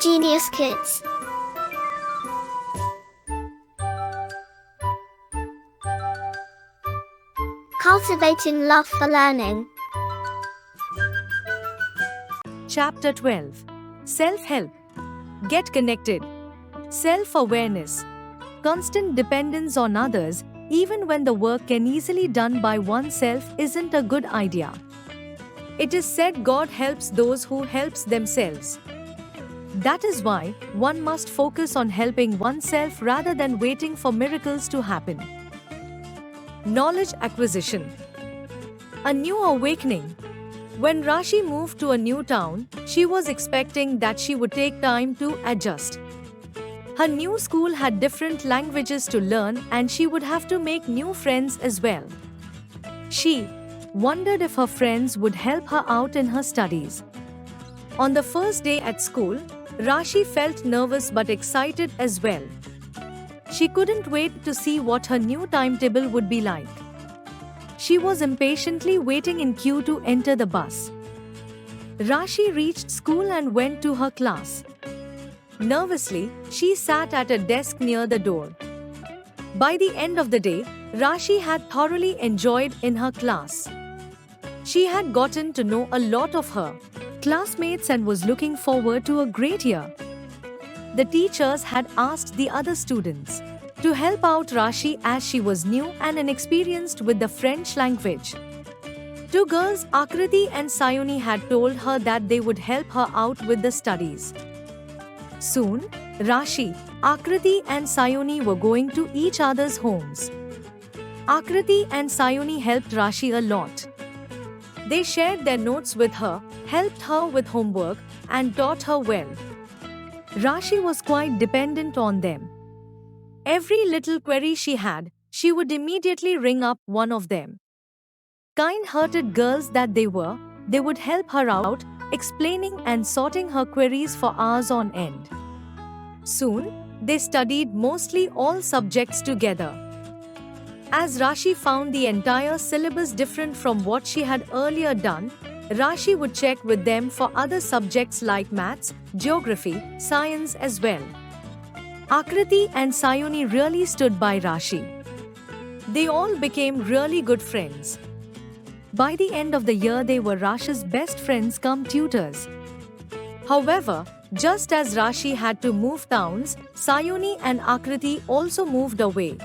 Genius Kids. Cultivating love for learning. Chapter 12. Self-help. Get connected. Self-awareness. Constant dependence on others, even when the work can easily done by oneself, isn't a good idea. It is said God helps those who helps themselves. That is why one must focus on helping oneself rather than waiting for miracles to happen. Knowledge acquisition. A new awakening. When Rashi moved to a new town, she was expecting that she would take time to adjust. Her new school had different languages to learn and she would have to make new friends as well. She wondered if her friends would help her out in her studies. On the first day at school, Rashi felt nervous but excited as well. She couldn't wait to see what her new timetable would be like. She was impatiently waiting in queue to enter the bus. Rashi reached school and went to her class. Nervously, she sat at a desk near the door. By the end of the day, Rashi had thoroughly enjoyed in her class. She had gotten to know a lot of her classmates and was looking forward to a great year. The teachers had asked the other students to help out Rashi as she was new and inexperienced with the French language. Two girls, Akriti and Sayuni, had told her that they would help her out with the studies. Soon, Rashi, Akriti and Sayuni were going to each other's homes. Akriti and Sayuni helped Rashi a lot. They shared their notes with her, helped her with homework, and taught her well. Rashi was quite dependent on them. Every little query she had, she would immediately ring up one of them. Kind-hearted girls that they were, they would help her out, explaining and sorting her queries for hours on end. Soon, they studied mostly all subjects together. As Rashi found the entire syllabus different from what she had earlier done, Rashi would check with them for other subjects like maths, geography, science as well. Akriti and Sayuni really stood by Rashi. They all became really good friends. By the end of the year, they were Rashi's best friends cum tutors. However, just as Rashi had to move towns, Sayuni and Akriti also moved away.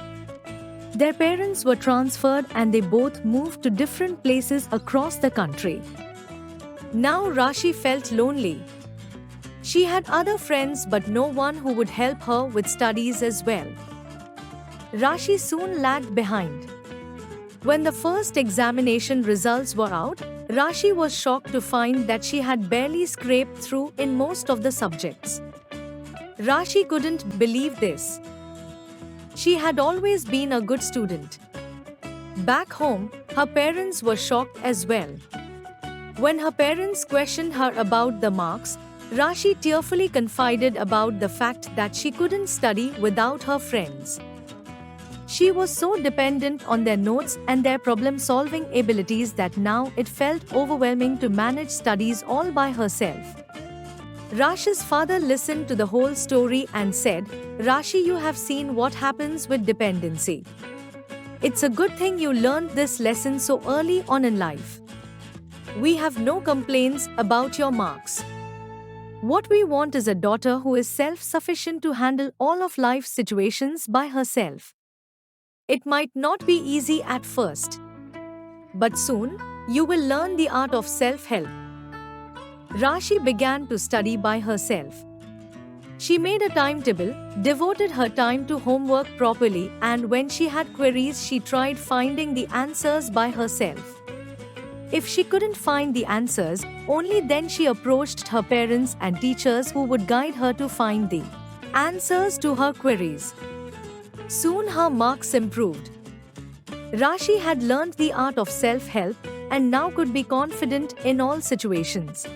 Their parents were transferred and they both moved to different places across the country. Now Rashi felt lonely. She had other friends but no one who would help her with studies as well. Rashi soon lagged behind. When the first examination results were out, Rashi was shocked to find that she had barely scraped through in most of the subjects. Rashi couldn't believe this. She had always been a good student. Back home, her parents were shocked as well. When her parents questioned her about the marks, Rashi tearfully confided about the fact that she couldn't study without her friends. She was so dependent on their notes and their problem-solving abilities that now it felt overwhelming to manage studies all by herself. Rashi's father listened to the whole story and said, "Rashi, you have seen what happens with dependency. It's a good thing you learned this lesson so early on in life. We have no complaints about your marks. What we want is a daughter who is self-sufficient to handle all of life's situations by herself. It might not be easy at first, but soon you will learn the art of self-help." Rashi began to study by herself. She made a timetable, devoted her time to homework properly, and when she had queries, she tried finding the answers by herself. If she couldn't find the answers, only then she approached her parents and teachers who would guide her to find the answers to her queries. Soon her marks improved. Rashi had learned the art of self-help and now could be confident in all situations.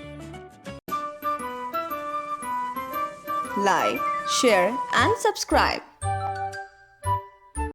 Like, share and subscribe.